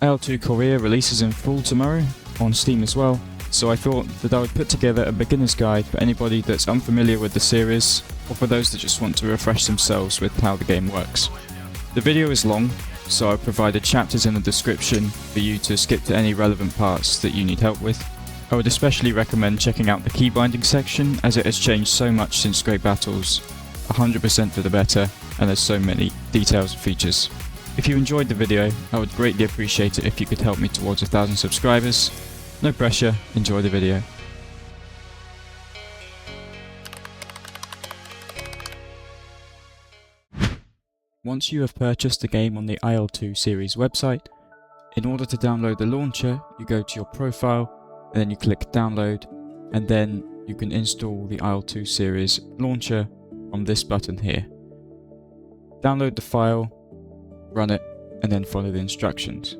IL-2 Korea releases in full tomorrow, on Steam as well, so I thought that I would put together a beginner's guide for anybody that's unfamiliar with the series, or for those that just want to refresh themselves with how the game works. The video is long, so I've provided chapters in the description for you to skip to any relevant parts that you need help with. I would especially recommend checking out the keybinding section, as it has changed so much since Great Battles, 100% for the better, and there's so many details and features. If you enjoyed the video, I would greatly appreciate it if you could help me towards 1,000 subscribers. No pressure, enjoy the video. Once you have purchased the game on the IL-2 series website, in order to download the launcher, you go to your profile, and then you click download, and then you can install the IL-2 series launcher on this button here. Download the file, run it, and then follow the instructions.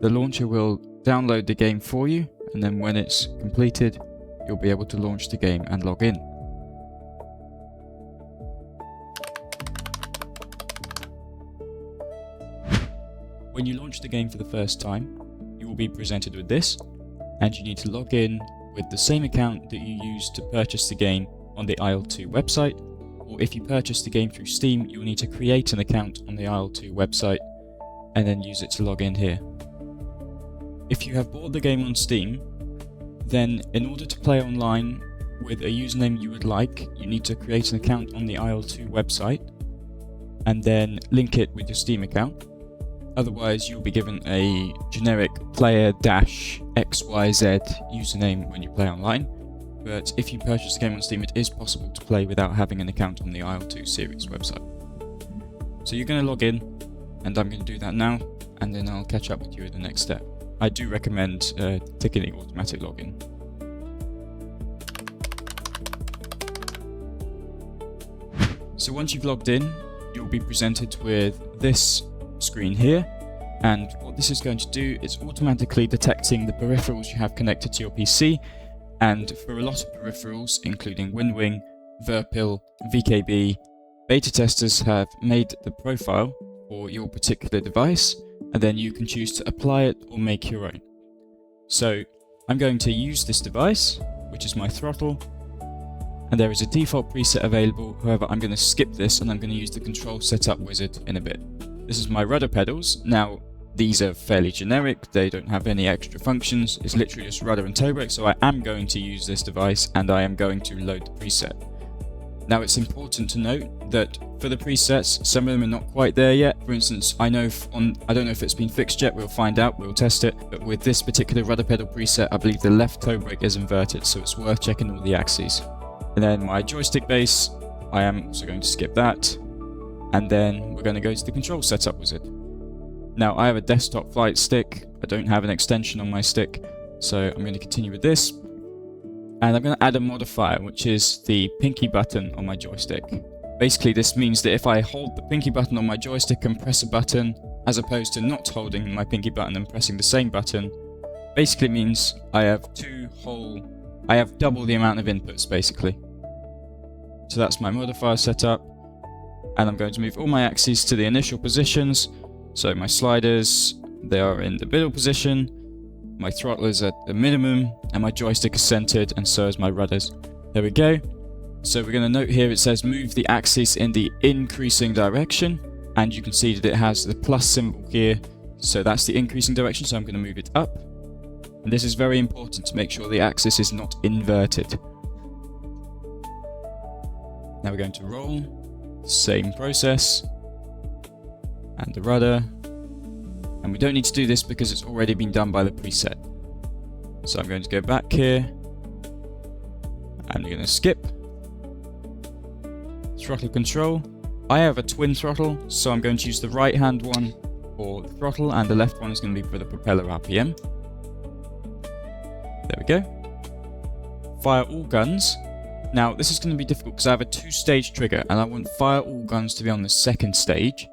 The launcher will download the game for you, and then when it's completed, you'll be able to launch the game and log in. When you launch the game for the first time, you will be presented with this, and you need to log in with the same account that you used to purchase the game on the IL-2 website, or if you purchase the game through Steam, you'll need to create an account on the IL-2 website and then use it to log in here. If you have bought the game on Steam, then in order to play online with a username you would like, you need to create an account on the IL-2 website and then link it with your Steam account. Otherwise, you'll be given a generic player-xyz username when you play online. But if you purchase the game on Steam, it is possible to play without having an account on the IL-2 series website. So you're going to log in, and I'm going to do that now, and then I'll catch up with you at the next step. I do recommend ticking the automatic login. So once you've logged in, you'll be presented with this screen here, and what this is going to do is automatically detecting the peripherals you have connected to your PC, and for a lot of peripherals, including WinWing, Verpil, VKB, beta testers have made the profile for your particular device, and then you can choose to apply it or make your own. So I'm going to use this device, which is my throttle, and there is a default preset available. However, I'm going to skip this and I'm going to use the control setup wizard in a bit. This is my rudder pedals. Now, these are fairly generic, they don't have any extra functions, it's literally just rudder and toe brake, so I am going to use this device and I am going to load the preset. Now it's important to note that for the presets, some of them are not quite there yet. For instance, I don't know if it's been fixed yet, we'll find out, we'll test it, but with this particular rudder pedal preset, I believe the left toe brake is inverted, so it's worth checking all the axes. And then my joystick base, I am also going to skip that, and then we're going to go to the control setup wizard. Now I have a desktop flight stick, I don't have an extension on my stick, so I'm going to continue with this. And I'm going to add a modifier, which is the pinky button on my joystick. Basically this means that if I hold the pinky button on my joystick and press a button, as opposed to not holding my pinky button and pressing the same button, basically means I have double the amount of inputs basically. So that's my modifier setup, and I'm going to move all my axes to the initial positions. So my sliders, they are in the middle position, my throttle is at the minimum, and my joystick is centered, and so is my rudders. There we go. So we're going to note here it says move the axis in the increasing direction, and you can see that it has the plus symbol here, so that's the increasing direction, so I'm going to move it up. And this is very important to make sure the axis is not inverted. Now we're going to roll, same process, and the rudder, and we don't need to do this because it's already been done by the preset. So I'm going to go back here, and I'm going to skip throttle control. I have a twin throttle, so I'm going to use the right hand one for the throttle, and the left one is going to be for the propeller RPM. There we go. Fire all guns. Now this is going to be difficult because I have a 2-stage trigger, and I want fire all guns to be on the second stage.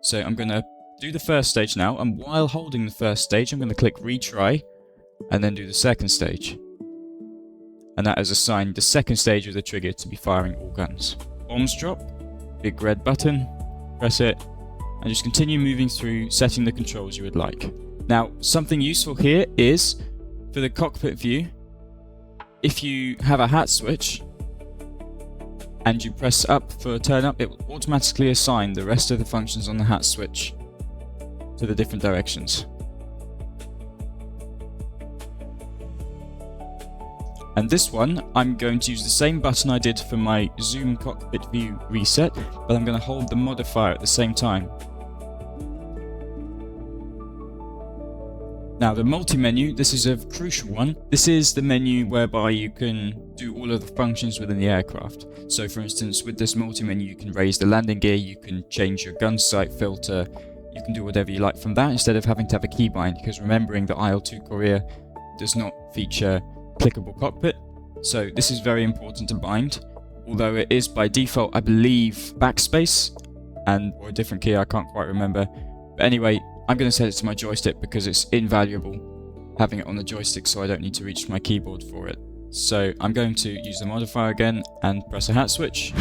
So I'm going to do the first stage now, and while holding the first stage, I'm going to click retry, and then do the second stage. And that has assigned the second stage of the trigger to be firing all guns. Bombs drop, big red button, press it, and just continue moving through setting the controls you would like. Now, something useful here is, for the cockpit view, if you have a hat switch and you press up for turn up, it will automatically assign the rest of the functions on the hat switch to the different directions. And this one, I'm going to use the same button I did for my zoom cockpit view reset, but I'm going to hold the modifier at the same time. Now the multi-menu, this is a crucial one. This is the menu whereby you can do all of the functions within the aircraft. So for instance, with this multi-menu you can raise the landing gear, you can change your gun sight filter, you can do whatever you like from that instead of having to have a keybind, because remembering that IL-2 Korea does not feature clickable cockpit. So this is very important to bind, although it is by default, I believe, backspace or a different key, I can't quite remember. But anyway, I'm going to set it to my joystick because it's invaluable having it on the joystick, so I don't need to reach my keyboard for it. So I'm going to use the modifier again and press a hat switch.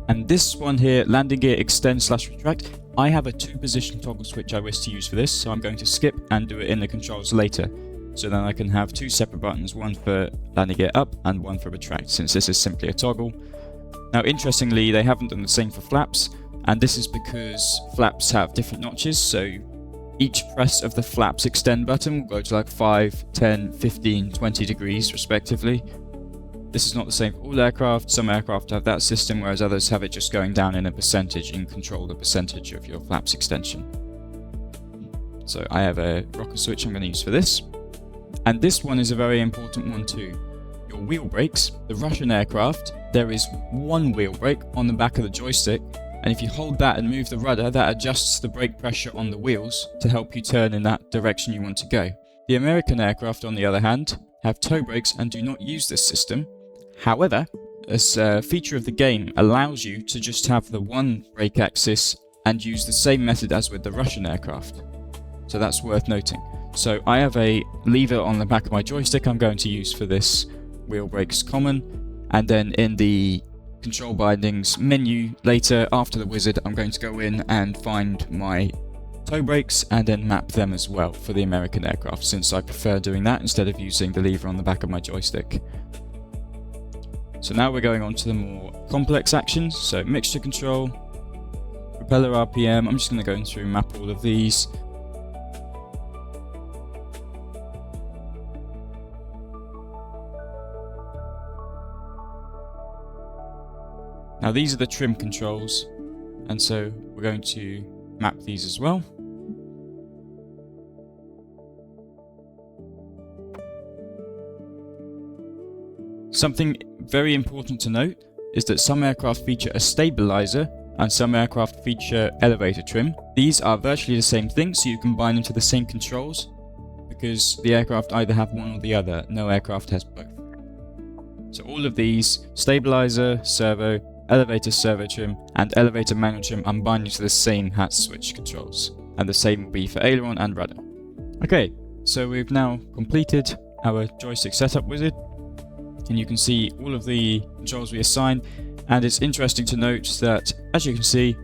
And this one here, landing gear extend/retract, I have a 2-position toggle switch I wish to use for this, so I'm going to skip and do it in the controls later. So then I can have 2 separate buttons, one for landing gear up and one for retract, since this is simply a toggle. Now interestingly, they haven't done the same for flaps, and this is because flaps have different notches, so each press of the flaps extend button will go to like 5, 10, 15, 20 degrees respectively. This is not the same for all aircraft. Some aircraft have that system, whereas others have it just going down in a percentage and control the percentage of your flaps extension. So I have a rocker switch I'm going to use for this. And this one is a very important one too. Your wheel brakes. The Russian aircraft, there is one wheel brake on the back of the joystick, and if you hold that and move the rudder, that adjusts the brake pressure on the wheels to help you turn in that direction you want to go. The American aircraft, on the other hand, have toe brakes and do not use this system. However, this feature of the game allows you to just have the one brake axis and use the same method as with the Russian aircraft. So that's worth noting. So I have a lever on the back of my joystick I'm going to use for this wheel brakes common, and then in the control bindings menu later after the wizard I'm going to go in and find my toe brakes and then map them as well for the American aircraft, since I prefer doing that instead of using the lever on the back of my joystick. So now we're going on to the more complex actions, so mixture control, propeller RPM. I'm just going to go through and map all of these. Now these are the trim controls, and so we're going to map these as well. Something very important to note is that some aircraft feature a stabilizer and some aircraft feature elevator trim. These are virtually the same thing, so you combine them to the same controls because the aircraft either have one or the other. No aircraft has both. So all of these, stabilizer, servo, elevator servo trim, and elevator manual trim, I'm binding to the same hat switch controls. And the same will be for aileron and rudder. Okay, so we've now completed our joystick setup wizard. And you can see all of the controls we assigned. And it's interesting to note that, as you can see,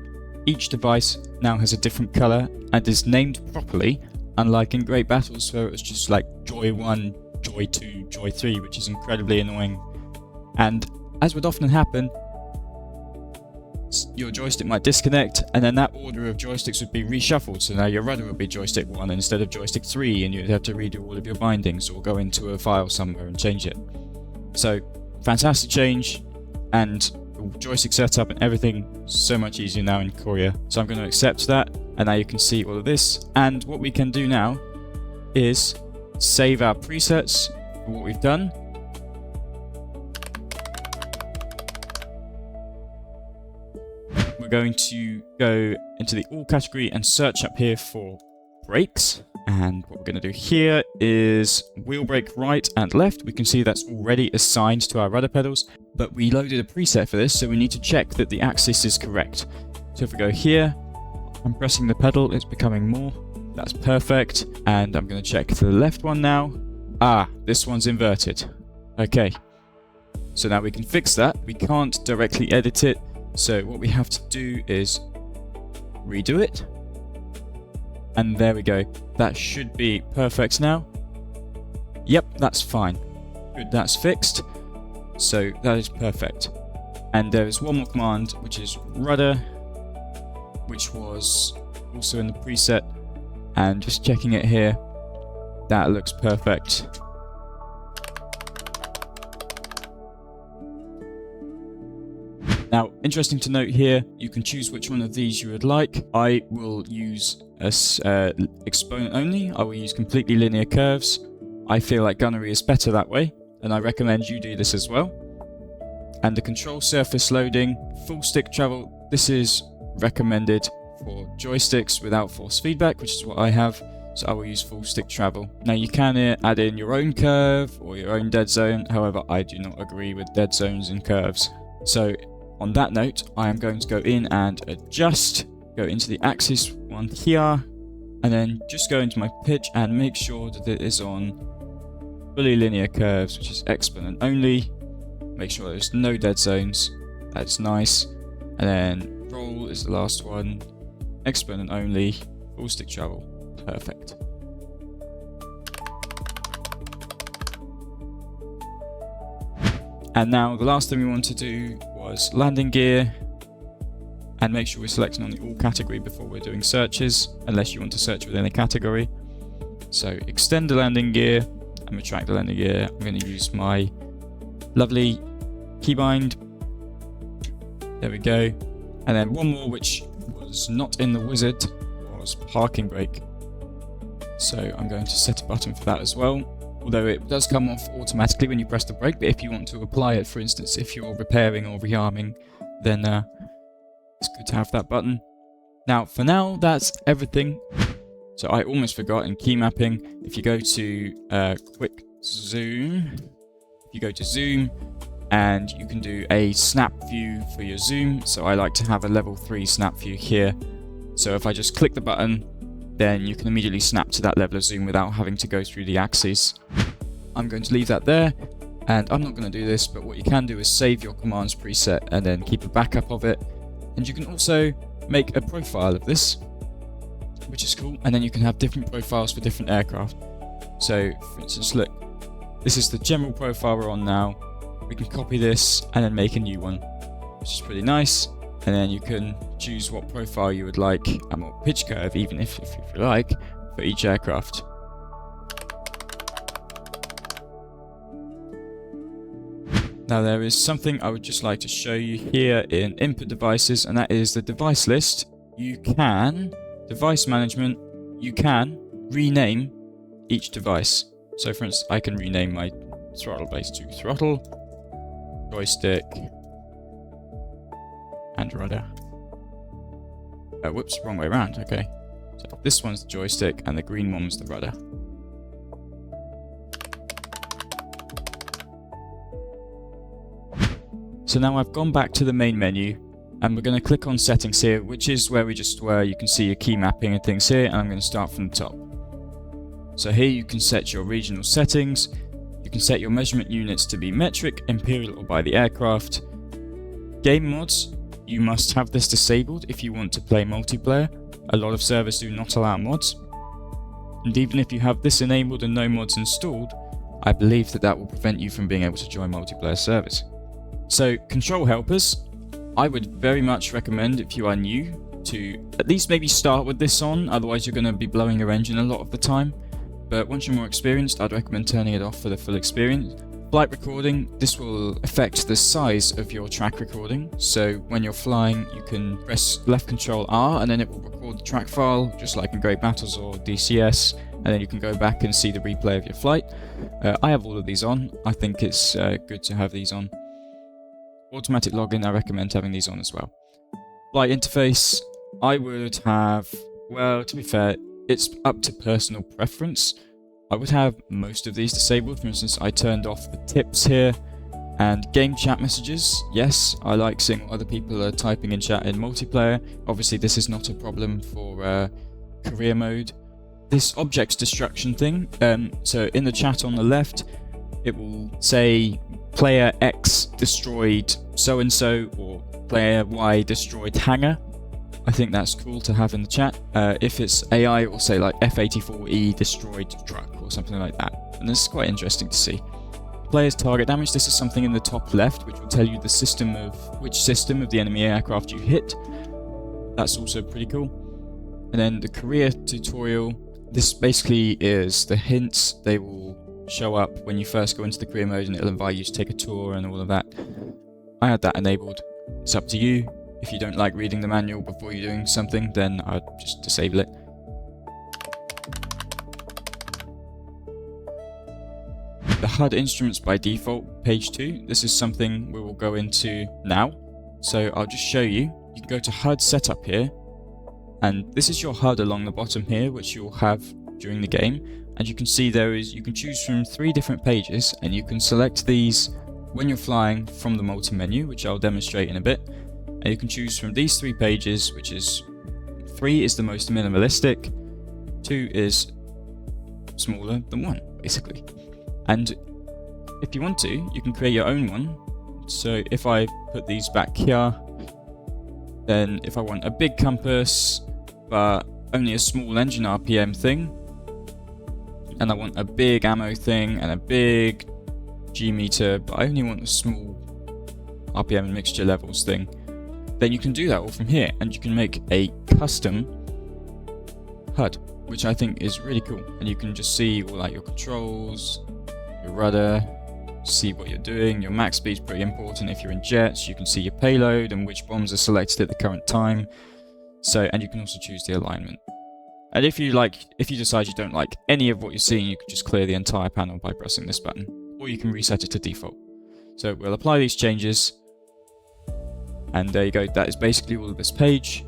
each device now has a different color and is named properly, unlike in Great Battles where it was just like Joy 1, Joy 2, Joy 3, which is incredibly annoying. And as would often happen, your joystick might disconnect, and then that order of joysticks would be reshuffled, so now your rudder would be joystick 1 instead of joystick 3, and you'd have to redo all of your bindings or go into a file somewhere and change it. So, fantastic change, and the joystick setup and everything so much easier now in Korea. So I'm going to accept that, and now you can see all of this. And what we can do now is save our presets for what we've done. We're going to go into the all category and search up here for brakes. And what we're going to do here is wheel brake right and left. We can see that's already assigned to our rudder pedals, but we loaded a preset for this, so we need to check that the axis is correct. So if we go here, I'm pressing the pedal, it's becoming more. That's perfect. And I'm going to check the left one now. Ah, this one's inverted. Okay. So now we can fix that. We can't directly edit it. So what we have to do is redo it. And there we go. That should be perfect now. Yep, that's fine. Good, that's fixed. So that is perfect. And there is one more command, which is rudder, which was also in the preset. And just checking it here, that looks perfect. Now, interesting to note here, you can choose which one of these you would like. I will use exponent only. I will use completely linear curves. I feel like gunnery is better that way, and I recommend you do this as well. And the control surface loading, full stick travel, this is recommended for joysticks without force feedback, which is what I have. So I will use full stick travel. Now you can add in your own curve or your own dead zone. However, I do not agree with dead zones and curves. So on that note, I am going to go in and adjust, go into the axis one here, and then just go into my pitch and make sure that it is on fully linear curves, which is exponent only. Make sure there's no dead zones. That's nice. And then roll is the last one. Exponent only. Full stick travel. Perfect. And now the last thing we want to do was landing gear. And make sure we're selecting on the all category before we're doing searches, unless you want to search within a category. So extend the landing gear and retract the landing gear. I'm going to use my lovely keybind. There we go. And then one more which was not in the wizard was parking brake. So I'm going to set a button for that as well. Although it does come off automatically when you press the brake, but if you want to apply it, for instance, if you're repairing or rearming, then it's good to have that button. Now, for now, that's everything. So I almost forgot in key mapping, if you go to quick zoom, if you go to zoom, and you can do a snap view for your zoom. So I like to have a level 3 snap view here. So if I just click the button, then you can immediately snap to that level of zoom without having to go through the axes. I'm going to leave that there, and I'm not going to do this, but what you can do is save your commands preset and then keep a backup of it. And you can also make a profile of this, which is cool, and then you can have different profiles for different aircraft. So, for instance, look, this is the general profile we're on now. We can copy this and then make a new one, which is pretty nice. And then you can choose what profile you would like and what pitch curve, even if you like, for each aircraft. Now there is something I would just like to show you here in input devices, and that is the device list. You can, device management, you can rename each device. So for instance, I can rename my throttle base to throttle, joystick, and rudder. Whoops, wrong way around, okay. So this one's the joystick and the green one's the rudder. So now I've gone back to the main menu and we're going to click on settings here, which is where we just were. You can see your key mapping and things here, and I'm going to start from the top. So here you can set your regional settings. You can set your measurement units to be metric, imperial, or by the aircraft. Game mods, you must have this disabled if you want to play multiplayer. A lot of servers do not allow mods. And even if you have this enabled and no mods installed, I believe that will prevent you from being able to join multiplayer servers. So control helpers, I would very much recommend, if you are new, to at least maybe start with this on, otherwise you're going to be blowing your engine a lot of the time. But once you're more experienced, I'd recommend turning it off for the full experience. Flight recording, this will affect the size of your track recording. So when you're flying, you can press left control R and then it will record the track file, just like in Great Battles or DCS, and then you can go back and see the replay of your flight. I have all of these on. I think it's good to have these on. Automatic login, I recommend having these on as well. Flight interface, I would have, well, to be fair, it's up to personal preference. I would have most of these disabled. For instance, I turned off the tips here, and game chat messages. Yes, I like seeing what other people are typing in chat in multiplayer. Obviously, this is not a problem for career mode. This objects destruction thing, so in the chat on the left, it will say player X destroyed so-and-so, or player Y destroyed hangar. I think that's cool to have in the chat. If it's AI, it will say like F-84E destroyed truck or something like that. And this is quite interesting to see. Player's target damage, this is something in the top left which will tell you the system of which system of the enemy aircraft you hit. That's also pretty cool. And then the career tutorial, this basically is the hints. They will show up when you first go into the career mode and it'll invite you to take a tour and all of that. I had that enabled. It's up to you. If you don't like reading the manual before you're doing something, then I'd just disable it. The HUD instruments by default, page 2. This is something we will go into now. So I'll just show you. You can go to HUD Setup here, and this is your HUD along the bottom here, which you'll have during the game. And you can see you can choose from 3 different pages, and you can select these when you're flying from the multi-menu, which I'll demonstrate in a bit. And you can choose from these 3 pages, which is 3 is the most minimalistic, 2 is smaller than 1, basically. And if you want to, you can create your own one. So if I put these back here, then if I want a big compass, but only a small engine RPM thing, and I want a big ammo thing and a big G meter, but I only want a small RPM and mixture levels thing, then you can do that all from here, and you can make a custom HUD, which I think is really cool. And you can just see all like your controls, your rudder, see what you're doing. Your max speed is pretty important. If you're in jets, you can see your payload and which bombs are selected at the current time. So, and you can also choose the alignment. And if you decide you don't like any of what you're seeing, you can just clear the entire panel by pressing this button, or you can reset it to default. So we'll apply these changes, and there you go. That is basically all of this page.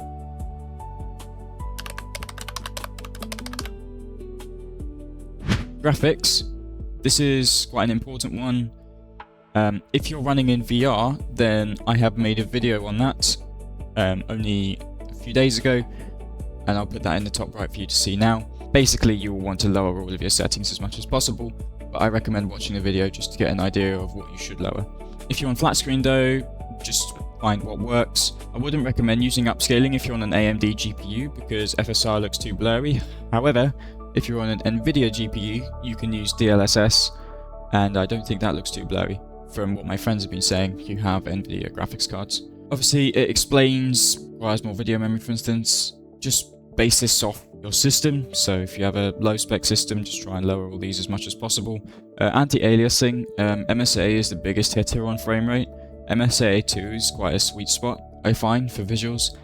Graphics. This is quite an important one. If you're running in VR, then I have made a video on that only a few days ago, and I'll put that in the top right for you to see now. Basically, you will want to lower all of your settings as much as possible, but I recommend watching the video just to get an idea of what you should lower. If you're on flat screen though, just find what works. I wouldn't recommend using upscaling if you're on an AMD GPU because FSR looks too blurry. However, if you're on an NVIDIA GPU, you can use DLSS, and I don't think that looks too blurry. From what my friends have been saying, you have NVIDIA graphics cards. Obviously, it requires more video memory, for instance. Just base this off your system, so if you have a low spec system, just try and lower all these as much as possible. Anti-aliasing, MSA is the biggest hitter on frame rate. MSA2 is quite a sweet spot, I find, for visuals,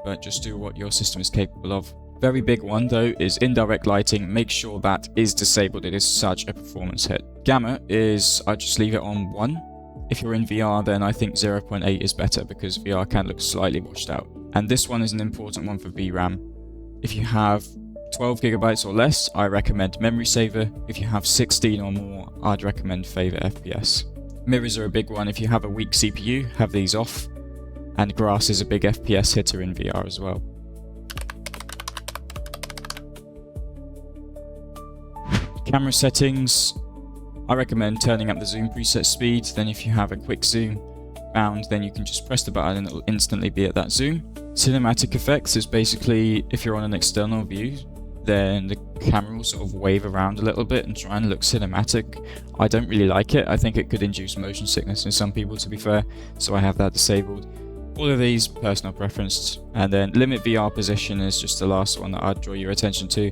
but just do what your system is capable of. Very big one though is indirect lighting. Make sure that is disabled. It is such a performance hit. Gamma is, I just leave it on 1. If you're in VR, then I think 0.8 is better because VR can look slightly washed out. And this one is an important one for VRAM. If you have 12 gigabytes or less, I recommend memory saver. If you have 16 or more, I'd recommend favor FPS. Mirrors are a big one. If you have a weak CPU, have these off. And grass is a big FPS hitter in VR as well. Camera settings, I recommend turning up the zoom preset speed. Then if you have a quick zoom bound, then you can just press the button and it will instantly be at that zoom. Cinematic effects is basically if you're on an external view, then the camera will sort of wave around a little bit and try and look cinematic. I don't really like it. I think it could induce motion sickness in some people, to be fair, so I have that disabled. All of these personal preference, and then limit VR position is just the last one that I'd draw your attention to.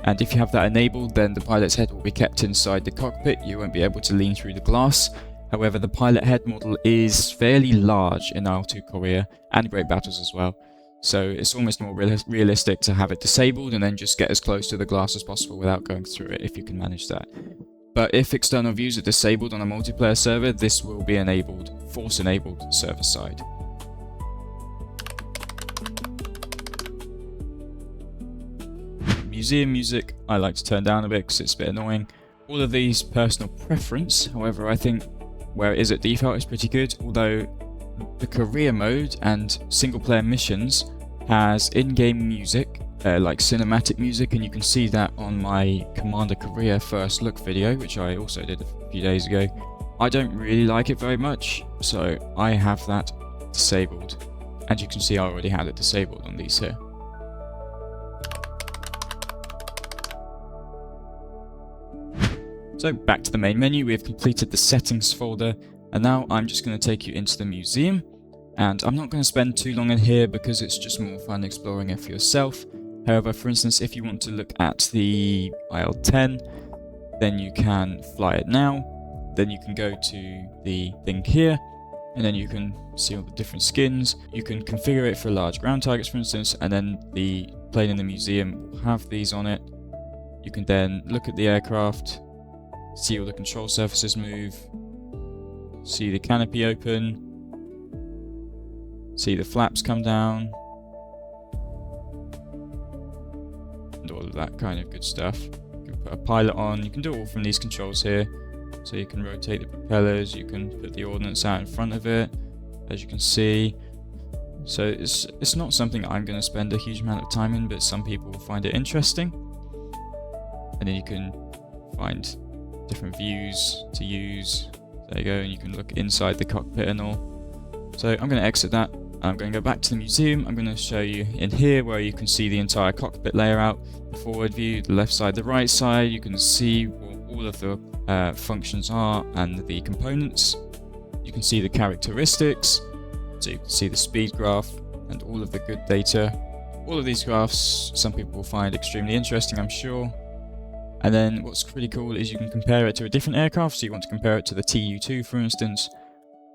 And if you have that enabled, then the pilot's head will be kept inside the cockpit. You won't be able to lean through the glass. However, the pilot head model is fairly large in IL-2 Korea and Great Battles as well. So it's almost more realistic to have it disabled and then just get as close to the glass as possible without going through it, if you can manage that. But if external views are disabled on a multiplayer server, this will be enabled, force enabled server side. Museum music, I like to turn down a bit because it's a bit annoying. All of these personal preference, however, I think where it is at default is pretty good, although the career mode and single player missions has in-game music, like cinematic music, and you can see that on my Commander Korea first look video, which I also did a few days ago. I don't really like it very much, so I have that disabled. and you can see I already had it disabled on these here. So back to the main menu, we have completed the settings folder, and now I'm just going to take you into the museum. And I'm not going to spend too long in here because it's just more fun exploring it for yourself. However, for instance, if you want to look at the IL-10, then you can fly it now. Then you can go to the thing here, and then you can see all the different skins. You can configure it for large ground targets, for instance, and then the plane in the museum will have these on it. You can then look at the aircraft, see all the control surfaces move, see the canopy open, see the flaps come down, and all of that kind of good stuff. You can put a pilot on, you can do it all from these controls here. So you can rotate the propellers, you can put the ordnance out in front of it, as you can see. So it's not something I'm going to spend a huge amount of time in, but some people will find it interesting. And then you can find different views to use. There you go, and you can look inside the cockpit and all. So I'm going to exit that. I'm going to go back to the museum. I'm going to show you in here where you can see the entire cockpit layout, the forward view, the left side, the right side. You can see what all of the functions are and the components. You can see the characteristics, so you can see the speed graph and all of the good data. All of these graphs some people will find extremely interesting, I'm sure. And then what's pretty cool is you can compare it to a different aircraft. So you want to compare it to the TU2, for instance.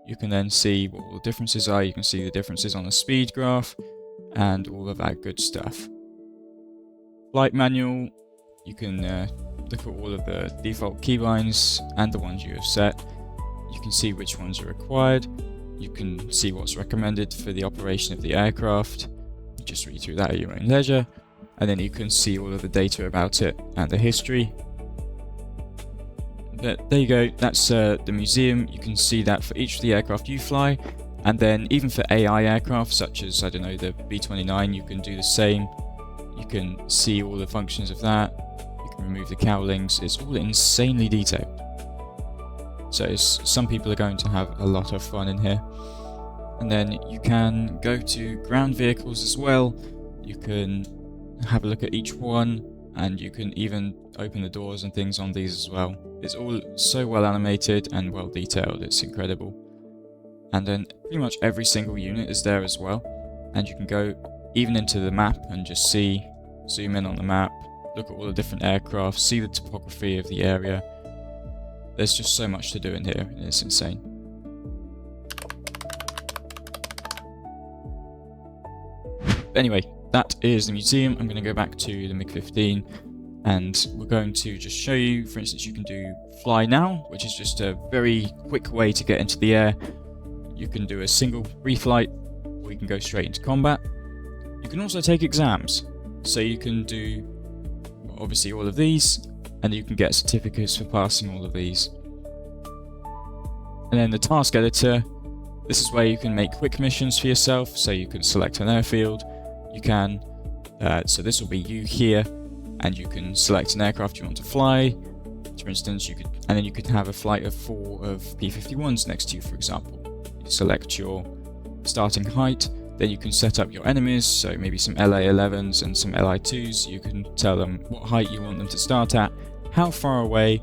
You can then see what all the differences are. You can see the differences on the speed graph and all of that good stuff. Flight manual, you can look at all of the default keybinds and the ones you have set. You can see which ones are required. You can see what's recommended for the operation of the aircraft. You just read through that at your own leisure. And then you can see all of the data about it and the history. But there you go, that's the museum. You can see that for each of the aircraft you fly, and then even for AI aircraft such as, I don't know, the B-29, you can do the same. You can see all the functions of that. You can remove the cowlings. It's all insanely detailed. So some people are going to have a lot of fun in here. And then you can go to ground vehicles as well. You can have a look at each one, and you can even open the doors and things on these as well. It's all so well animated and well detailed, it's incredible. And then pretty much every single unit is there as well, and you can go even into the map and just see, zoom in on the map, look at all the different aircraft, see the topography of the area. There's just so much to do in here, and it's insane. But anyway, that is the museum. I'm going to go back to the MiG-15 and we're going to just show you, for instance, you can do fly now, which is just a very quick way to get into the air. You can do a single reflight, or you can go straight into combat. You can also take exams, so you can do obviously all of these, and you can get certificates for passing all of these. And then the task editor, this is where you can make quick missions for yourself, so you can select an airfield. You can, so this will be you here, and you can select an aircraft you want to fly. For instance, you could, and then you could have a flight of 4 of P-51s next to you, for example. You select your starting height, then you can set up your enemies, so maybe some LA-11s and some LI-2s. You can tell them what height you want them to start at, how far away,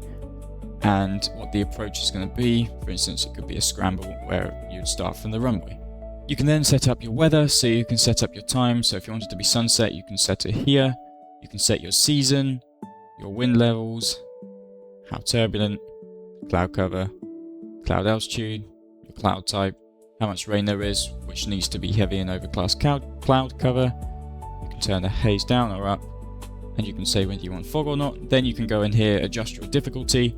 and what the approach is going to be. For instance, it could be a scramble where you'd start from the runway. You can then set up your weather, so you can set up your time. So if you want it to be sunset, you can set it here. You can set your season, your wind levels, how turbulent, cloud cover, cloud altitude, your cloud type, how much rain there is, which needs to be heavy and overcast cloud cover. You can turn the haze down or up, and you can say whether you want fog or not. Then you can go in here, adjust your difficulty,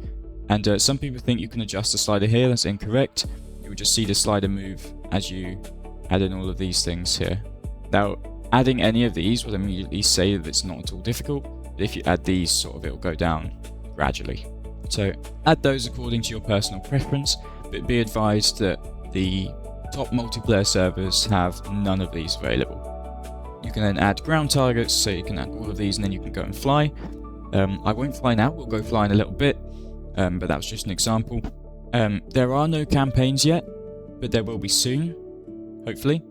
and some people think you can adjust the slider here. That's incorrect. You will just see the slider move as you add in all of these things here. Now, adding any of these will immediately say that it's not at all difficult, but if you add these, it will go down gradually. So add those according to your personal preference, but be advised that the top multiplayer servers have none of these available. You can then add ground targets, so you can add all of these and then you can go and fly. I won't fly now, we'll go fly in a little bit, but that was just an example. There are no campaigns yet, but there will be soon, hopefully.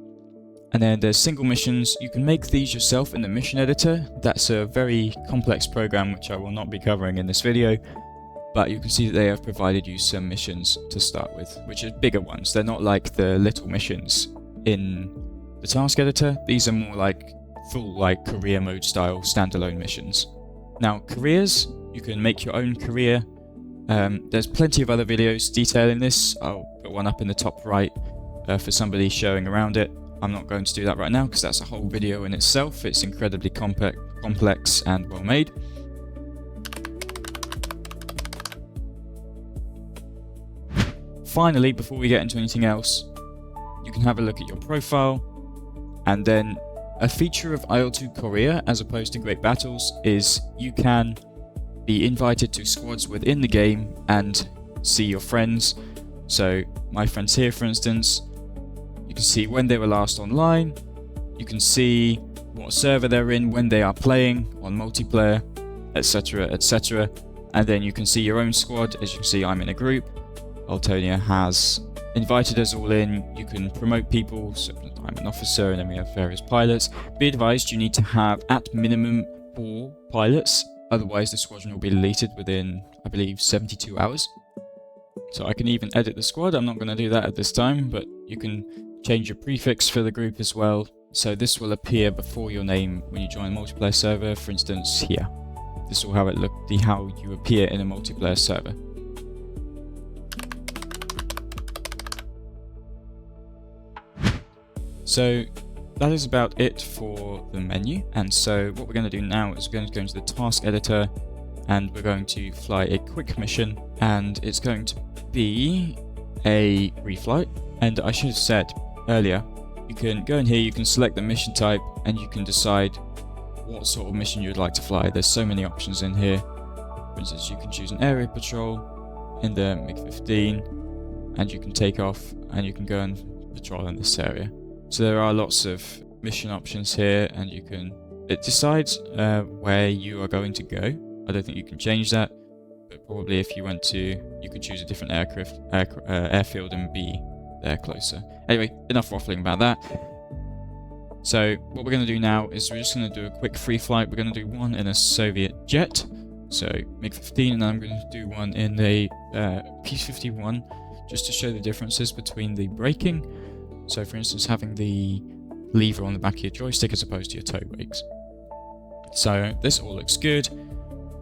And then there's single missions. You can make these yourself in the mission editor. That's a very complex program which I will not be covering in this video, but you can see that they have provided you some missions to start with, which are bigger ones. They're not like the little missions in the task editor. These are more like full career mode style standalone missions. Now careers, you can make your own career. There's plenty of other videos detailing this. I'll put one up in the top right for somebody showing around it. I'm not going to do that right now because that's a whole video in itself. It's incredibly complex and well made. Finally, before we get into anything else, you can have a look at your profile, and then a feature of IL-2 Korea as opposed to Great Battles is you can be invited to squads within the game and see your friends. So my friends here, for instance, you can see when they were last online, you can see what server they're in, when they are playing on multiplayer, etc, etc. And then you can see your own squad. As you can see, I'm in a group. Altonia has invited us all in. You can promote people, so I'm an officer, and then we have various pilots. Be advised, you need to have at minimum 4 pilots, otherwise the squadron will be deleted within, I believe, 72 hours. So I can even edit the squad. I'm not going to do that at this time, but you can change your prefix for the group as well. So this will appear before your name when you join a multiplayer server, for instance here. This will how it look, how you appear in a multiplayer server. So that is about it for the menu, and so what we're going to do now is we're going to go into the task editor and we're going to fly a quick mission, and it's going to be a reflight. And I should have said earlier, you can go in here, you can select the mission type, and you can decide what sort of mission you'd like to fly. There's so many options in here. For instance, you can choose an area patrol in the MiG-15, and you can take off and you can go and patrol in this area. So there are lots of mission options here, and it decides where you are going to go. I don't think you can change that, but probably if you you could choose a different airfield and be there closer. Anyway, enough waffling about that. So what we're going to do now is we're just going to do a quick free flight. We're going to do one in a Soviet jet, so MiG-15, and then I'm going to do one in a P-51, just to show the differences between the braking. So for instance, having the lever on the back of your joystick as opposed to your toe brakes. So this all looks good,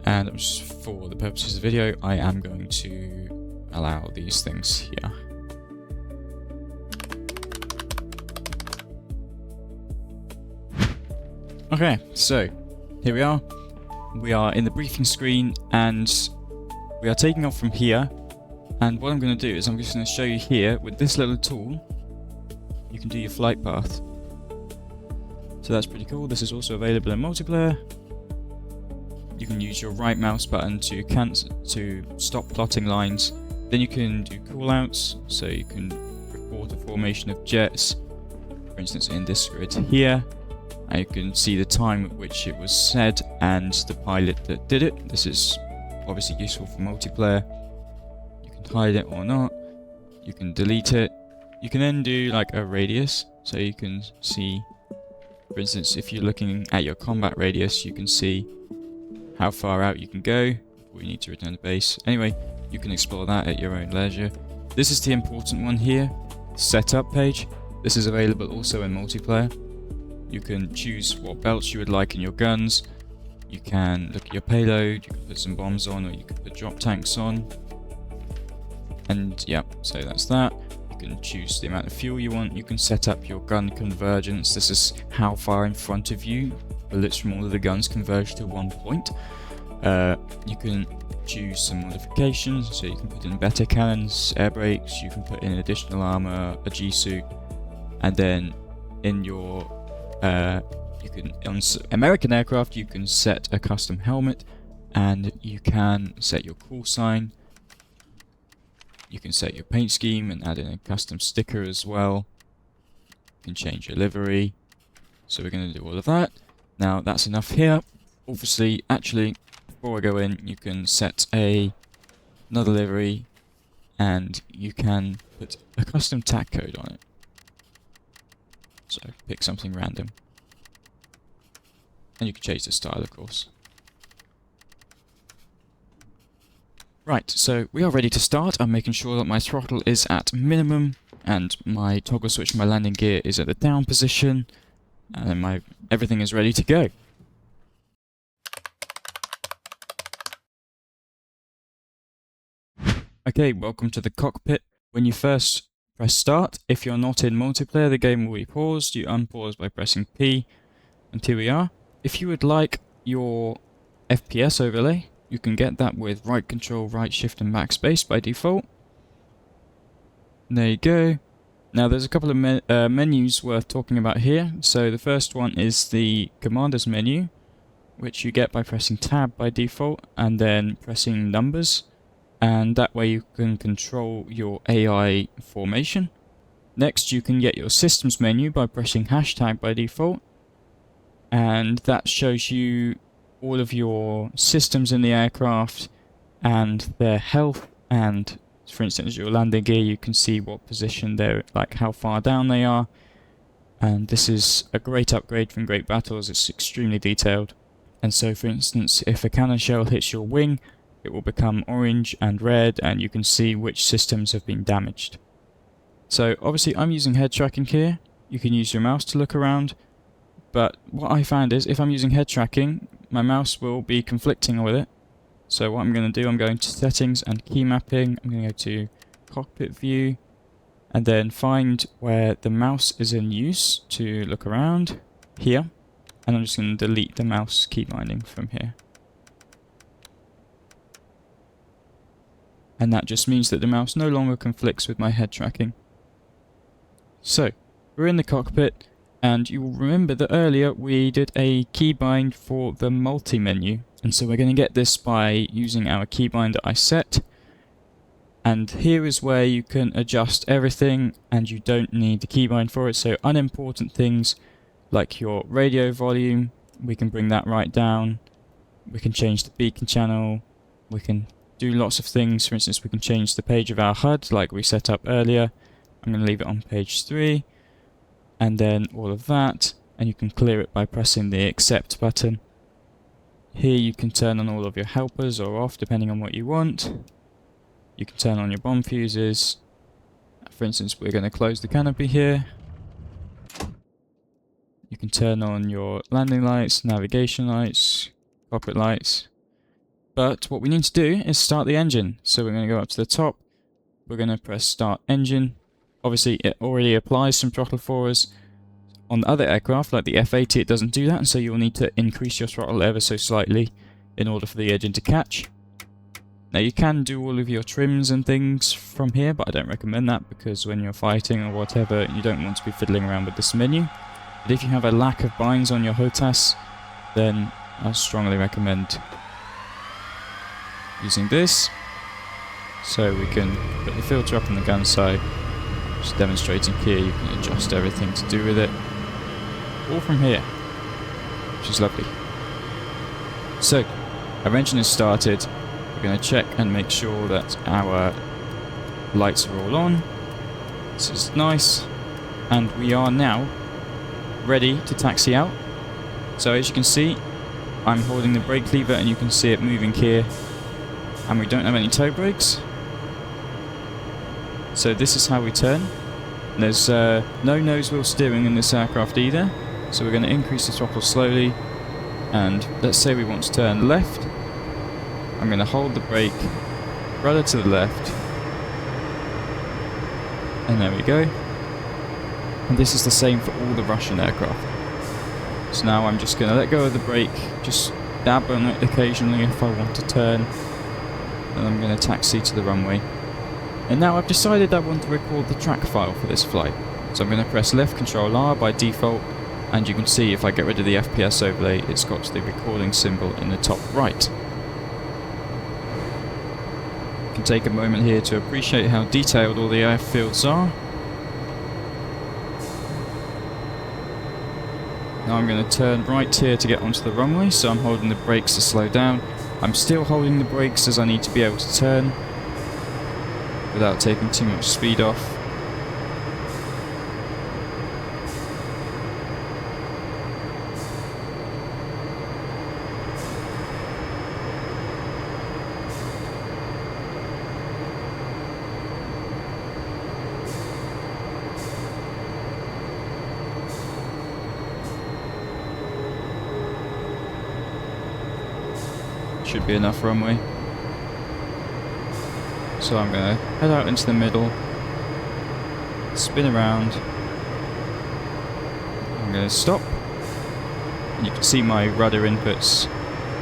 and just for the purposes of the video, I am going to allow these things here. Okay, so here we are. We are in the briefing screen, and we are taking off from here. And what I'm going to do is I'm just going to show you here with this little tool. You can do your flight path. So that's pretty cool. This is also available in multiplayer. You can use your right mouse button to stop plotting lines. Then you can do callouts, so you can report a formation of jets, for instance in this grid here. And you can see the time at which it was said and the pilot that did it. This is obviously useful for multiplayer. You can hide it or not. You can delete it. You can then do like a radius, so you can see, for instance, if you're looking at your combat radius, you can see how far out you can go before you need to return to base. Anyway, you can explore that at your own leisure. This is the important one here, setup page. This is available also in multiplayer. You can choose what belts you would like in your guns. You can look at your payload, you can put some bombs on, or you can put drop tanks on. And yeah, so that's that. You can choose the amount of fuel you want. You can set up your gun convergence. This is how far in front of you bullets from all of the guns converge to one point. You can choose some modifications, so you can put in better cannons, air brakes, you can put in additional armor, a G-suit, and then in your you can, on American aircraft, you can set a custom helmet, and you can set your call sign. You can set your paint scheme and add in a custom sticker as well. You can change your livery. So we're going to do all of that. Now that's enough here. Obviously, actually, before I go in, you can set another livery, and you can put a custom tag code on it. So pick something random. And you can change the style, of course. Right, so we are ready to start. I'm making sure that my throttle is at minimum and my toggle switch, my landing gear is at the down position, and then everything is ready to go. Okay, welcome to the cockpit. When you first press start, if you're not in multiplayer, the game will be paused. You unpause by pressing P, and here we are. If you would like your FPS overlay, you can get that with right control, right shift and backspace by default. There you go. Now there's a couple of menus worth talking about here. So the first one is the commander's menu, which you get by pressing tab by default and then pressing numbers. And that way you can control your AI formation. Next you can get your systems menu by pressing hashtag by default. And that shows you all of your systems in the aircraft and their health, and for instance your landing gear, you can see what position they're, like how far down they are. And this is a great upgrade from Great Battles. It's extremely detailed. And so for instance, if a cannon shell hits your wing, it will become orange and red, and you can see which systems have been damaged. So obviously I'm using head tracking here. You can use your mouse to look around, but what I found is if I'm using head tracking, my mouse will be conflicting with it. So what I'm going to do, I'm going to settings and key mapping. I'm going to go to cockpit view and then find where the mouse is in use to look around here. And I'm just going to delete the mouse key binding from here. And that just means that the mouse no longer conflicts with my head tracking. So we're in the cockpit. And you will remember that earlier we did a keybind for the multi-menu. And so we're going to get this by using our keybind that I set. And here is where you can adjust everything and you don't need the keybind for it. So unimportant things like your radio volume, we can bring that right down. We can change the beacon channel. We can do lots of things. For instance, we can change the page of our HUD like we set up earlier. I'm going to leave it on page 3. And then all of that, and you can clear it by pressing the accept button. Here you can turn on all of your helpers or off depending on what you want. You can turn on your bomb fuses. For instance, we're going to close the canopy here. You can turn on your landing lights, navigation lights, cockpit lights. But what we need to do is start the engine. So we're going to go up to the top. We're going to press start engine. Obviously it already applies some throttle for us. On the other aircraft like the F-80 it doesn't do that, and so you'll need to increase your throttle ever so slightly in order for the engine to catch. Now you can do all of your trims and things from here, but I don't recommend that because when you're fighting or whatever you don't want to be fiddling around with this menu. But if you have a lack of binds on your HOTAS, then I strongly recommend using this. So we can put the filter up on the gun side. Just demonstrating here, you can adjust everything to do with it, all from here, which is lovely. So, our engine is started. We're going to check and make sure that our lights are all on. This is nice, and we are now ready to taxi out. So as you can see, I'm holding the brake lever and you can see it moving here, and we don't have any toe brakes. So this is how we turn. There's no nose wheel steering in this aircraft either, so we're going to increase the throttle slowly, and let's say we want to turn left. I'm going to hold the brake, rudder to the left, and there we go. And this is the same for all the Russian aircraft. So now I'm just going to let go of the brake, just dab on it occasionally if I want to turn, and I'm going to taxi to the runway. And now I've decided I want to record the track file for this flight. So I'm going to press left Control R by default, and you can see if I get rid of the FPS overlay, it's got the recording symbol in the top right. You can take a moment here to appreciate how detailed all the airfields are. Now I'm going to turn right here to get onto the runway, so I'm holding the brakes to slow down. I'm still holding the brakes as I need to be able to turn without taking too much speed off. Should be enough runway. So I'm going to head out into the middle, spin around, I'm going to stop, and you can see my rudder inputs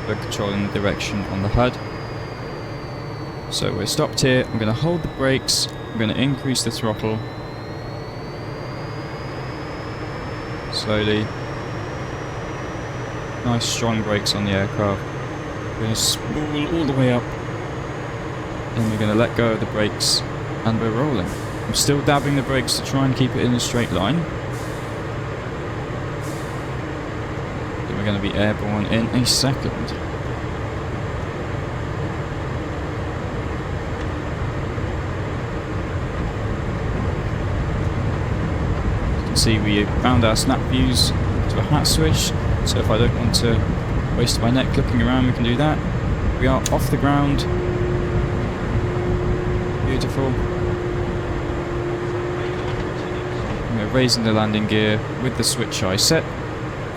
for controlling the direction on the HUD. So we're stopped here, I'm going to hold the brakes, I'm going to increase the throttle, slowly, nice strong brakes on the aircraft, we're going to spool all the way up, and we're going to let go of the brakes, and we're rolling. I'm still dabbing the brakes to try and keep it in a straight line. Then we're going to be airborne in a second. You can see we found our snap views to a hat switch, so if I don't want to waste my neck looking around, we can do that. We are off the ground. Beautiful. We're raising the landing gear with the switch I set,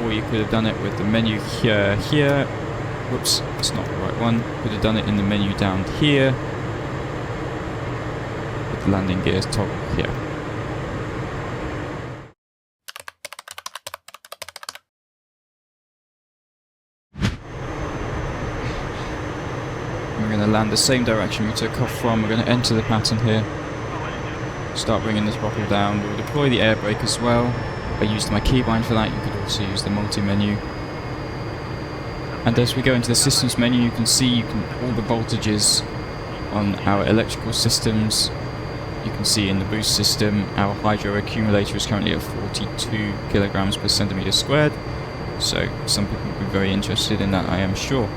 or you could have done it with the menu here. Whoops, that's not the right one. Could have done it in the menu down here, with the landing gear toggle here. We're going to land the same direction we took off from. We're going to enter the pattern here. Start bringing the throttle down. We'll deploy the air brake as well. I used my keybind for that. You could also use the multi-menu. And as we go into the systems menu, you can see all the voltages on our electrical systems. You can see in the boost system, our hydro accumulator is currently at 42 kilograms per centimeter squared. So some people will be very interested in that, I am sure.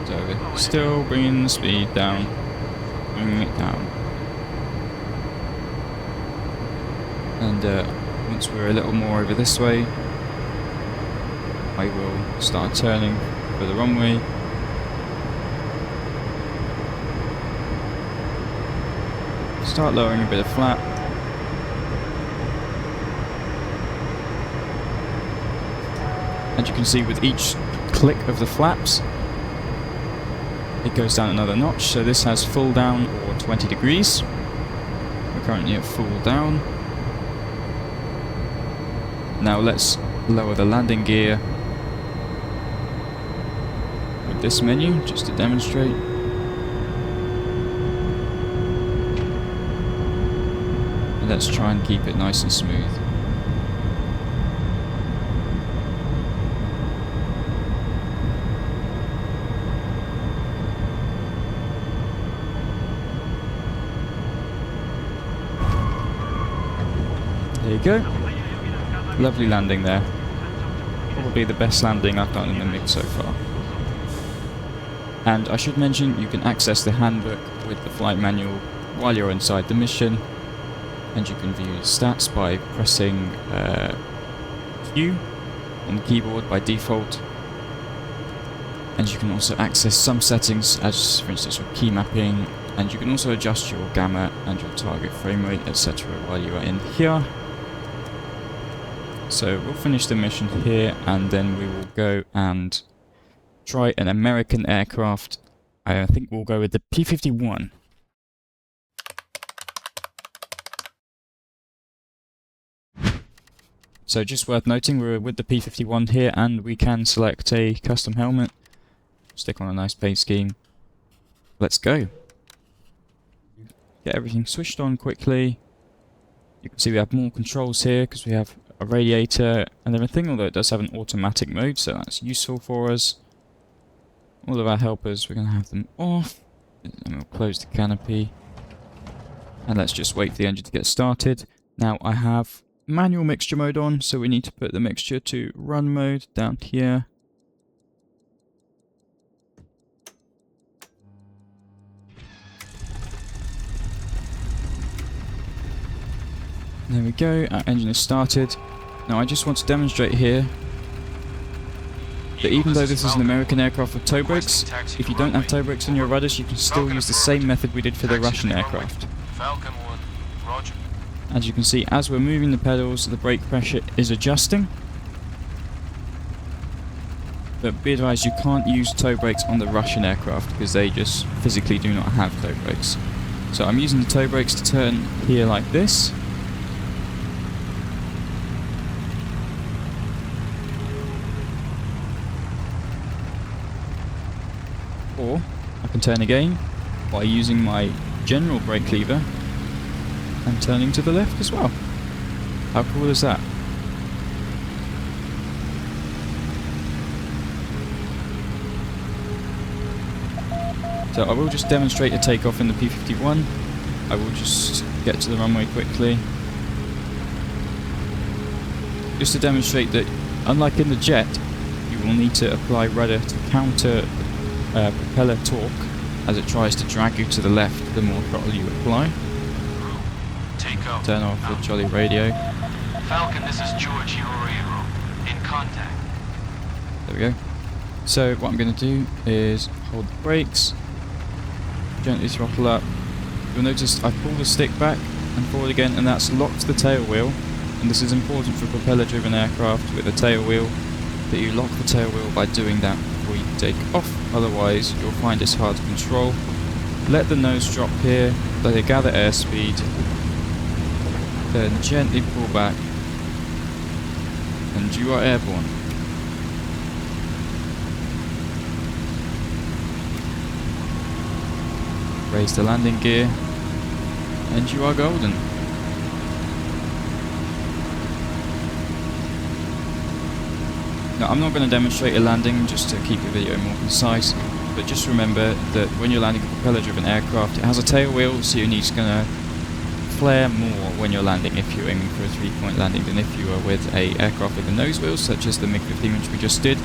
So we're still bringing the speed down, bringing it down. And once we're a little more over this way, I will start turning for the runway. Start lowering a bit of flap. And you can see with each click of the flaps, it goes down another notch. So this has full down or 20 degrees. We're currently at full down. Now let's lower the landing gear with this menu, just to demonstrate. And let's try and keep it nice and smooth. There you go. Lovely landing there. Probably the best landing I've done in the MiG so far. And I should mention, you can access the handbook with the flight manual while you're inside the mission. And you can view your stats by pressing Q on the keyboard by default. And you can also access some settings, as for instance your key mapping. And you can also adjust your gamma and your target frame rate, etc. while you are in here. So we'll finish the mission here, and then we will go and try an American aircraft. I think we'll go with the P-51. So just worth noting, we're with the P-51 here, and we can select a custom helmet. Stick on a nice paint scheme. Let's go. Get everything switched on quickly. You can see we have more controls here because we have a radiator and everything, although it does have an automatic mode, so that's useful for us. All of our helpers, we're going to have them off, and we'll close the canopy, and let's just wait for the engine to get started. Now I have manual mixture mode on, so we need to put the mixture to run mode down here. There we go, our engine is started. Now I just want to demonstrate here that even though this is an American aircraft with tow brakes, if you don't have tow brakes on your rudders, you can still use the same method we did for the Russian aircraft. As you can see, as we're moving the pedals, the brake pressure is adjusting. But be advised, you can't use toe brakes on the Russian aircraft because they just physically do not have toe brakes. So I'm using the toe brakes to turn here like this. Or I can turn again by using my general brake lever and turning to the left as well. How cool is that? So I will just demonstrate the takeoff in the P-51. I will just get to the runway quickly. Just to demonstrate that, unlike in the jet, you will need to apply rudder to counter propeller torque as it tries to drag you to the left the more throttle you apply. Takeoff. Turn off the jolly radio. Falcon, this is George Hero. In contact. There we go. So what I'm going to do is hold the brakes, gently throttle up. You'll notice I pull the stick back and forward again, and that's locked the tail wheel. And this is important for propeller-driven aircraft with a tail wheel, that you lock the tail wheel by doing that before you take off. Otherwise, you'll find it's hard to control. Let the nose drop here, let it gather airspeed, then gently pull back, and you are airborne. Raise the landing gear, and you are golden. Now, I'm not going to demonstrate a landing just to keep the video more concise, but just remember that when you're landing a propeller-driven aircraft, it has a tail wheel, so your knee's going to flare more when you're landing if you're aiming for a 3-point landing than if you are with a aircraft with a nose wheel, such as the MiG-15 which we just did,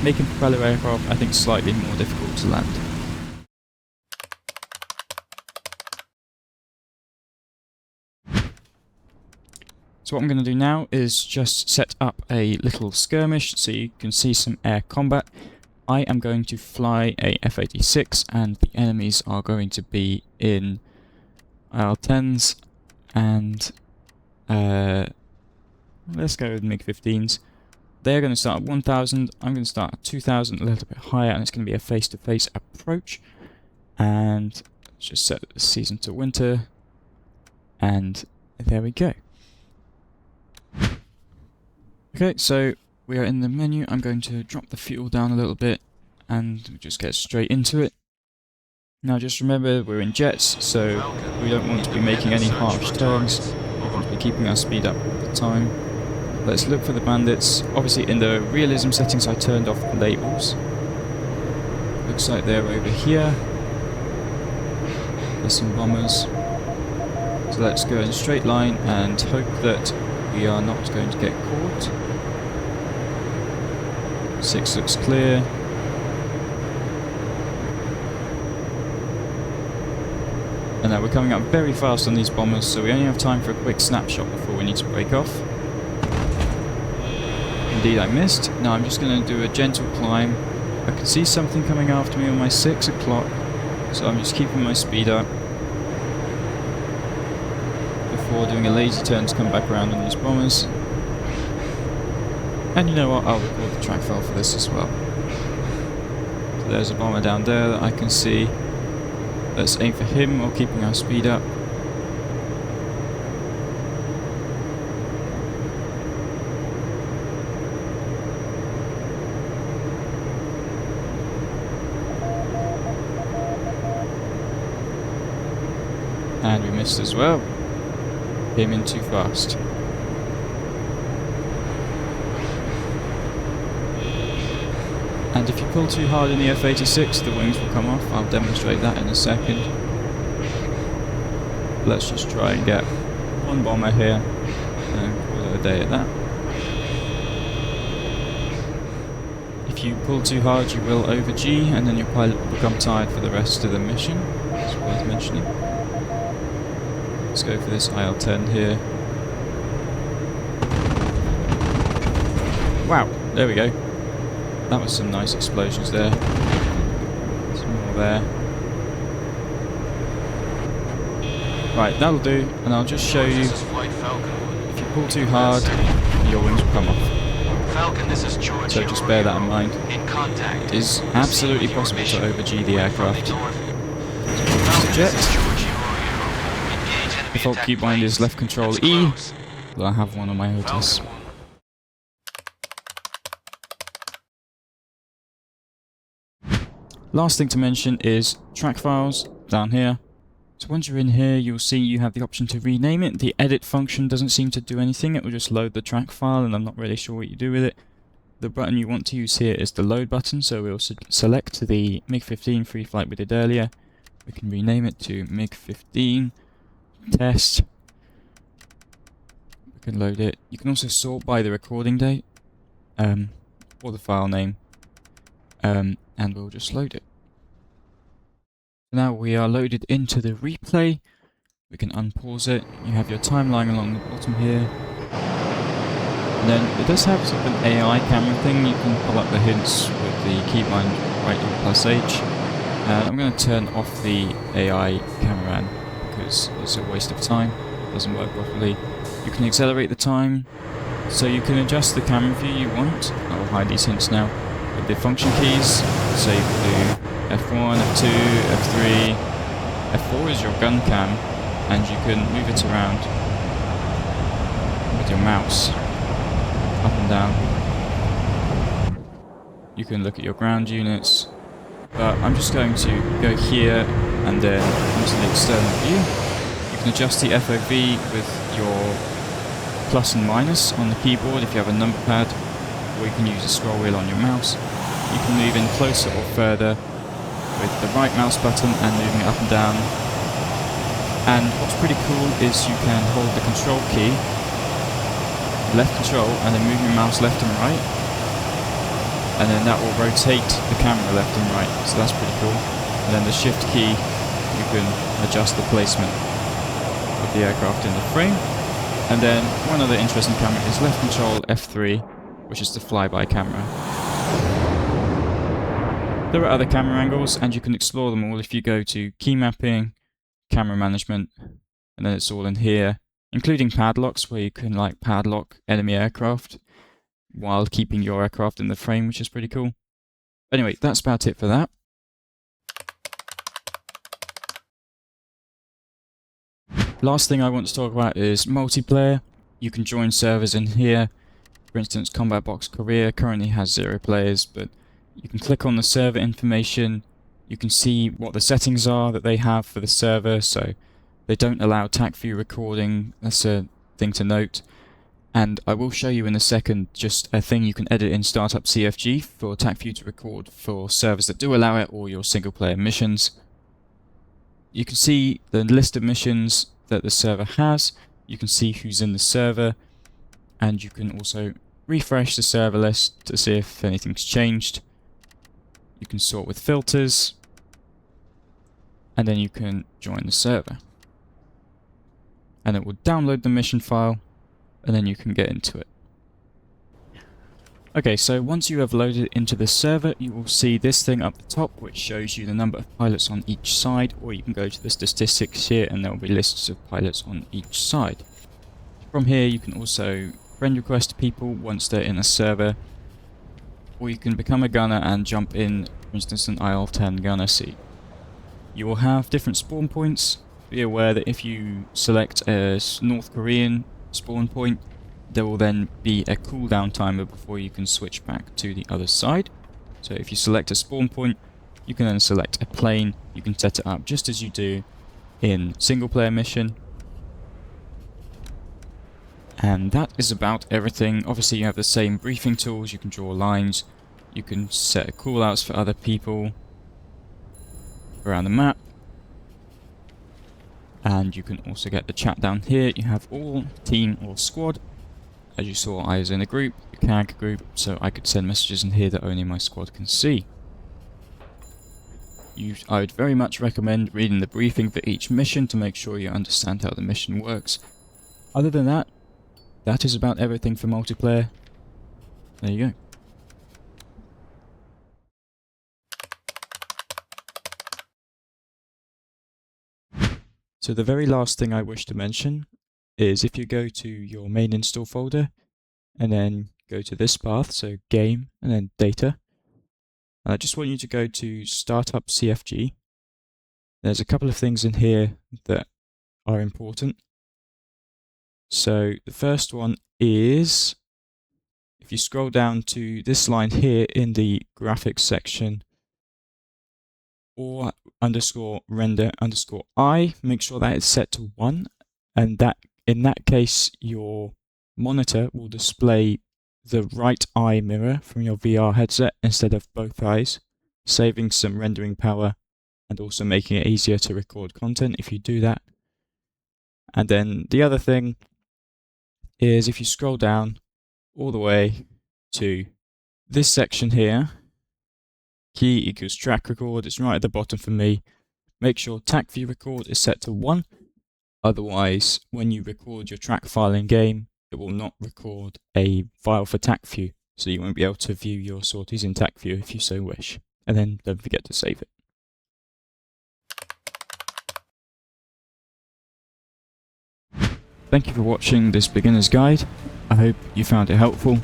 making propeller aircraft, I think, slightly more difficult to land. So what I'm going to do now is just set up a little skirmish so you can see some air combat. I am going to fly a F-86 and the enemies are going to be in IL-10s and let's go with MiG-15s. They're going to start at 1,000, I'm going to start at 2,000, a little bit higher, and it's going to be a face-to-face approach. And let's just set the season to winter, and there we go. Okay, so we are in the menu. I'm going to drop the fuel down a little bit and just get straight into it. Now just remember, we're in jets, so we don't want to be making any harsh turns. We want to be keeping our speed up all the time. Let's look for the bandits. Obviously in the realism settings I turned off the labels. Looks like they're over here. There's some bombers. So let's go in a straight line and hope that we are not going to get caught. 6 looks clear. And now we're coming up very fast on these bombers, so we only have time for a quick snapshot before we need to break off. Indeed, I missed. Now I'm just going to do a gentle climb. I can see something coming after me on my 6 o'clock, so I'm just keeping my speed up before doing a lazy turn to come back around on these bombers. And you know what, I'll record the track file for this as well. So there's a bomber down there that I can see. Let's aim for him while keeping our speed up. And we missed as well. Came in too fast. And if you pull too hard in the F-86, the wings will come off. I'll demonstrate that in a second. Let's just try and get one bomber here and call it a day at that. If you pull too hard, you will over G, and then your pilot will become tired for the rest of the mission. It's worth mentioning. Let's go for this IL-10 here. Wow, there we go. That was some nice explosions there. Some more there. Right, that'll do, and I'll just show you. If you pull too hard, your wings will come off. Falcon, this is George. So just bear that in mind. In contact. It is absolutely possible to over-G the aircraft. Jet. Default keybind is left control E. Well, I have one on my HUD. Last thing to mention is track files down here. So once you're in here, you'll see you have the option to rename it. The edit function doesn't seem to do anything. It will just load the track file, and I'm not really sure what you do with it. The button you want to use here is the load button, so we'll select the MiG-15 free flight we did earlier. We can rename it to MiG-15 test. We can load it. You can also sort by the recording date or the file name, and we'll just load it. Now we are loaded into the replay. We can unpause it. You have your timeline along the bottom here. And then it does have sort of an AI camera thing. You can pull up the hints with the keybind right +H. And I'm going to turn off the AI cameraman because it's a waste of time. It doesn't work properly. You can accelerate the time, so you can adjust the camera view you want. I will hide these hints now. With the function keys, so you can do F1, F2, F3. F4 is your gun cam, and you can move it around with your mouse, up and down. You can look at your ground units, but I'm just going to go here and then into the external view. You can adjust the FOV with your plus and minus on the keyboard if you have a number pad, or you can use a scroll wheel on your mouse. You can move in closer or further with the right mouse button and moving it up and down. And what's pretty cool is you can hold the control key, left control, and then move your mouse left and right, and then that will rotate the camera left and right, so that's pretty cool. And then the shift key, you can adjust the placement of the aircraft in the frame. And then one other interesting camera is left control F3, which is the flyby camera. There are other camera angles, and you can explore them all if you go to key mapping, camera management, and then it's all in here, including padlocks, where you can like padlock enemy aircraft while keeping your aircraft in the frame, which is pretty cool. Anyway, that's about it for that. Last thing I want to talk about is multiplayer. You can join servers in here. For instance, Combat Box Korea currently has 0 players, but you can click on the server information. You can see what the settings are that they have for the server, so they don't allow Tacview recording. That's a thing to note. And I will show you in a second just a thing you can edit in startup.cfg for Tacview to record for servers that do allow it, or your single player missions. You can see the list of missions that the server has. You can see who's in the server, and you can also refresh the server list to see if anything's changed. You can sort with filters, and then you can join the server. And it will download the mission file, and then you can get into it. Okay, so once you have loaded into the server, you will see this thing up the top, which shows you the number of pilots on each side, or you can go to the statistics here, and there will be lists of pilots on each side. From here, you can also friend request people once they're in a server, or you can become a gunner and jump in, for instance, an IL-10 gunner seat. You will have different spawn points. Be aware that if you select a North Korean spawn point, there will then be a cooldown timer before you can switch back to the other side. So if you select a spawn point, you can then select a plane. You can set it up just as you do in single player mission. And that is about everything. Obviously you have the same briefing tools. You can draw lines, you can set callouts for other people around the map, and you can also get the chat down here. You have all team or squad. As you saw, I was in a group, a CAG group, so I could send messages in here that only my squad can see. I would very much recommend reading the briefing for each mission to make sure you understand how the mission works. Other than that, that is about everything for multiplayer. There you go. So the very last thing I wish to mention is if you go to your main install folder and then go to this path, so game and then data. And I just want you to go to startup.cfg. There's a couple of things in here that are important. So the first one is, if you scroll down to this line here in the graphics section, or underscore render underscore I, make sure that it's set to 1, and that in that case your monitor will display the right eye mirror from your VR headset instead of both eyes, saving some rendering power and also making it easier to record content if you do that. And then the other thing is, if you scroll down all the way to this section here, key equals track record, it's right at the bottom for me. Make sure Tacview record is set to 1, otherwise when you record your track file in game, it will not record a file for Tacview, so you won't be able to view your sorties in Tacview if you so wish. And then don't forget to save it. Thank you for watching this beginner's guide. I hope you found it helpful.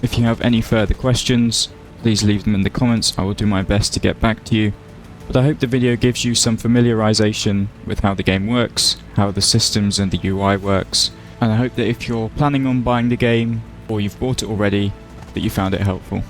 If you have any further questions, please leave them in the comments. I will do my best to get back to you. But I hope the video gives you some familiarization with how the game works, how the systems and the UI works, and I hope that if you're planning on buying the game, or you've bought it already, that you found it helpful.